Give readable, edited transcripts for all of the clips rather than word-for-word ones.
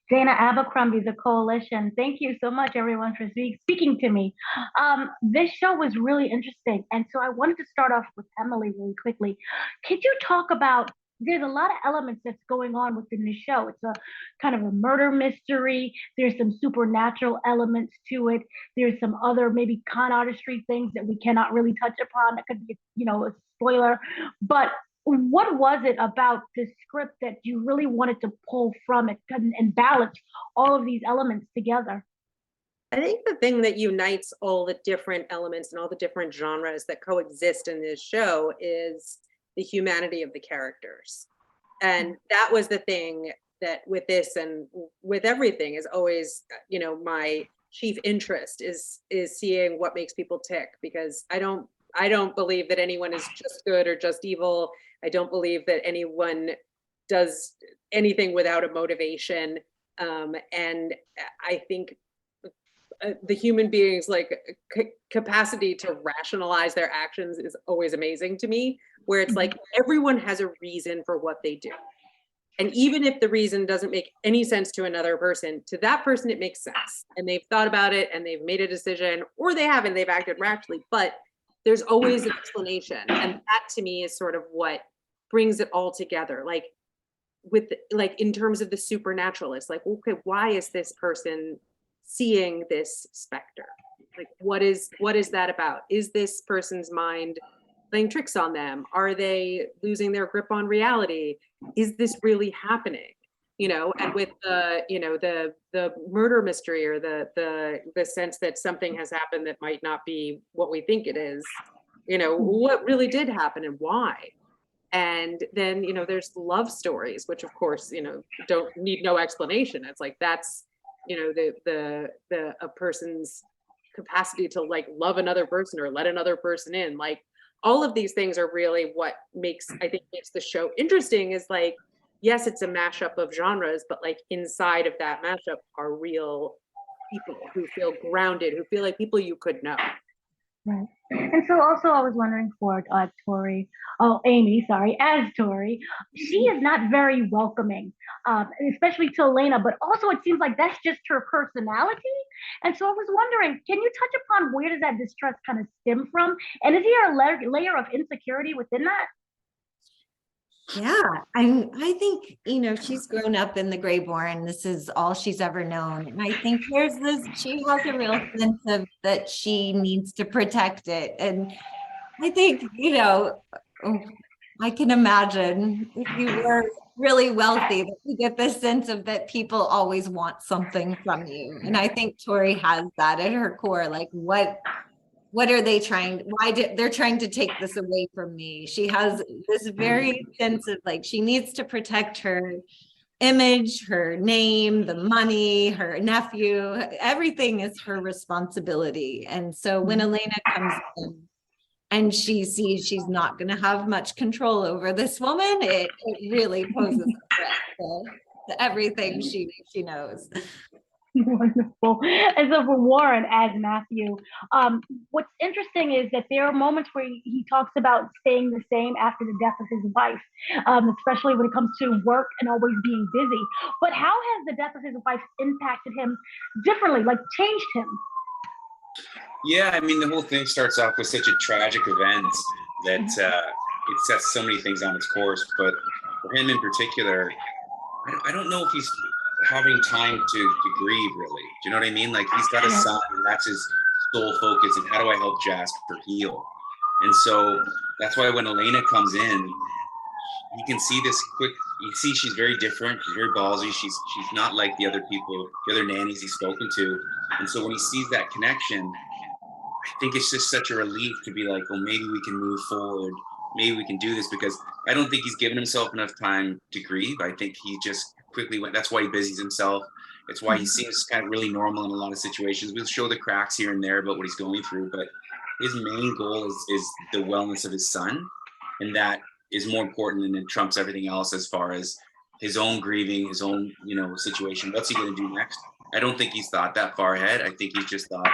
Dana Abercrombie, The Coalition. Thank you so much, everyone, for speaking to me. This show was really interesting. And so I wanted to start off with Emily really quickly. Could you talk about? There's a lot of elements that's going on within the show. It's a kind of a murder mystery. There's some supernatural elements to it. There's some other maybe con artistry things that we cannot really touch upon. That could be, a spoiler. But what was it about the script that you really wanted to pull from it and balance all of these elements together? I think the thing that unites all the different elements and all the different genres that coexist in this show is the humanity of the characters. And that was the thing that with this and with everything is always, my chief interest is seeing what makes people tick, because I don't believe that anyone is just good or just evil. I don't believe that anyone does anything without a motivation. And I think the human being's capacity to rationalize their actions is always amazing to me, where it's like everyone has a reason for what they do. And even if the reason doesn't make any sense to another person, to that person, it makes sense. And they've thought about it and they've made a decision, or they haven't, they've acted rationally, but there's always an explanation. And that to me is sort of what brings it all together. In terms of the supernatural, it's like, okay, why is this person seeing this specter? Like, what is that about? Is this person's mind playing tricks on them? Are they losing their grip on reality? Is this really happening? And with the murder mystery, or the sense that something has happened that might not be what we think it is, what really did happen and why? And then, there's love stories, which of course, don't need no explanation. It's like, that's, a person's capacity to love another person or let another person in. Like, all of these things are really what makes the show interesting, is like, yes, it's a mashup of genres, but inside of that mashup are real people who feel grounded, who feel like people you could know. Right. And so also I was wondering for Amy, sorry, as Tori, she is not very welcoming, especially to Elena, but also it seems like that's just her personality. And so I was wondering, can you touch upon where does that distrust kind of stem from? And is there a layer of insecurity within that? Yeah, I think, she's grown up in the Greybourne. This is all she's ever known. And I think she has a real sense of that she needs to protect it. And I think, I can imagine if you were really wealthy, that you get this sense of that people always want something from you. And I think Tori has that at her core. Like, what are they trying? They're trying to take this away from me? She has this very sense of she needs to protect her image, her name, the money, her nephew. Everything is her responsibility. And so when Elena comes in and she sees she's not going to have much control over this woman, it really poses a threat to everything she knows. Wonderful. And so for Warren as Matthew, what's interesting is that there are moments where he talks about staying the same after the death of his wife, especially when it comes to work and always being busy. But how has the death of his wife impacted him differently, changed him? Yeah, I mean, the whole thing starts off with such a tragic event that it sets so many things on its course. But for him in particular, I don't know if he's having time to grieve, really. Do you know what I mean? Like, he's got a son and that's his sole focus, and how do I help Jasper heal? And so that's why when Elena comes in, you can see she's very different, she's very ballsy, she's not like the other people, the other nannies he's spoken to. And so when he sees that connection, I think it's just such a relief to be like, oh, maybe we can move forward, maybe we can do this, because I don't think he's given himself enough time to grieve. I think he just quickly went, that's why he busies himself. It's why he seems kind of really normal in a lot of situations. We'll show the cracks here and there about what he's going through, but his main goal is the wellness of his son. And that is more important and it trumps everything else as far as his own grieving, his own, situation. What's he going to do next? I don't think he's thought that far ahead. I think he's just thought,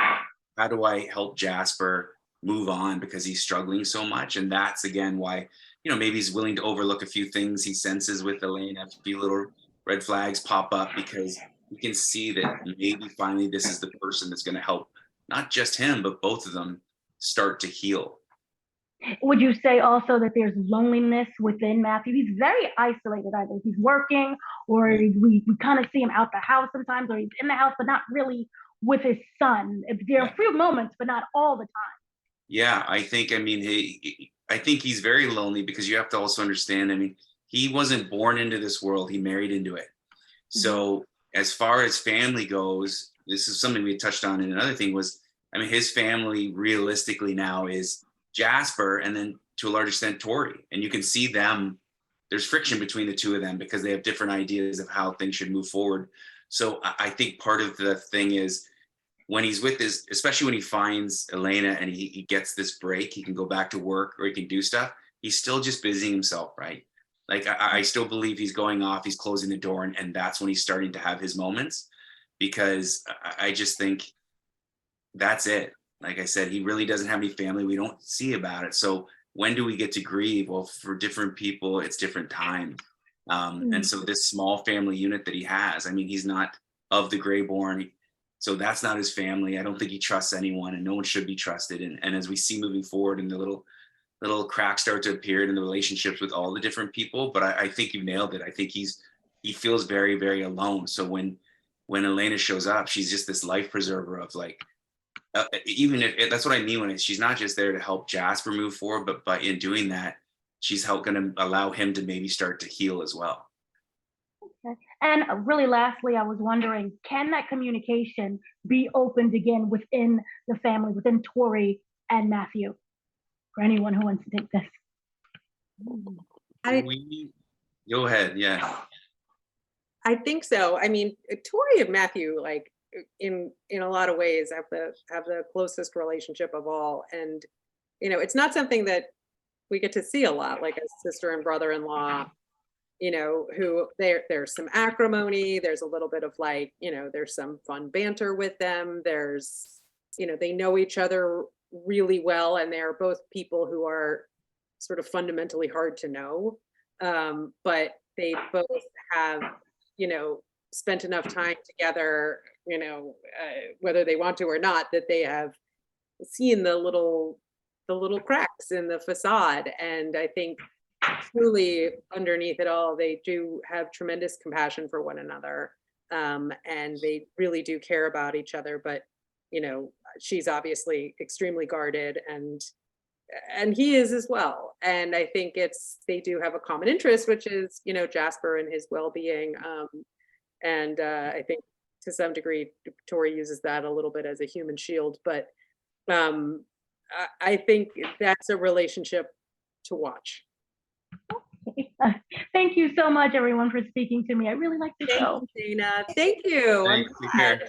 how do I help Jasper move on, because he's struggling so much? And that's again why, maybe he's willing to overlook a few things he senses with Elena, a few little red flags pop up, because you can see that maybe finally this is the person that's going to help not just him, but both of them start to heal. Would you say also that there's loneliness within Matthew? He's very isolated. Either he's working, or we kind of see him out the house sometimes, or he's in the house, but not really with his son. There are a few moments, but not all the time. Yeah, I think, I mean, I think he's very lonely, because you have to also understand, I mean, he wasn't born into this world, he married into it. So as far as family goes, this is something we touched on. And another thing was, I mean, his family realistically now is Jasper, and then to a large extent Tori. And you can see them, there's friction between the two of them because they have different ideas of how things should move forward. So I think part of the thing is, when he's with this, especially when he finds Elena and he gets this break, he can go back to work or he can do stuff. He's still just busying himself, right? Like I still believe he's going off, he's closing the door, and that's when he's starting to have his moments, because I just think that's it. Like I said, he really doesn't have any family. We don't see about it. So when do we get to grieve? Well, for different people, it's different times. And so this small family unit that he has, I mean, he's not of the Greybourne, so that's not his family. I don't think he trusts anyone, and no one should be trusted. And as we see moving forward, and the little cracks start to appear in the relationships with all the different people, but I think you nailed it. I think he feels very, very alone. So when Elena shows up, she's just this life preserver of like, even if that's what I mean when she's not just there to help Jasper move forward, but by in doing that, she's going to allow him to maybe start to heal as well. Okay. And really lastly, I was wondering, can that communication be opened again within the family, within Tori and Matthew? For anyone who wants to take this. Go ahead. Yeah. I think so. I mean, Tori and Matthew, like in a lot of ways, have the closest relationship of all. And it's not something that we get to see a lot, like a sister and brother-in-law. Who there's some acrimony. There's a little bit of like, there's some fun banter with them. There's, they know each other really well, and they're both people who are sort of fundamentally hard to know, but they both have spent enough time together, whether they want to or not, that they have seen the little cracks in the facade. And I think truly underneath it all, they do have tremendous compassion for one another, and they really do care about each other. But she's obviously extremely guarded, and he is as well. And I think they do have a common interest, which is Jasper and his well-being. And I think to some degree Tori uses that a little bit as a human shield. But I think that's a relationship to watch. Thank you so much, everyone, for speaking to me. I really like the show. Thank you, Dana. Thank you. Thanks. Take care.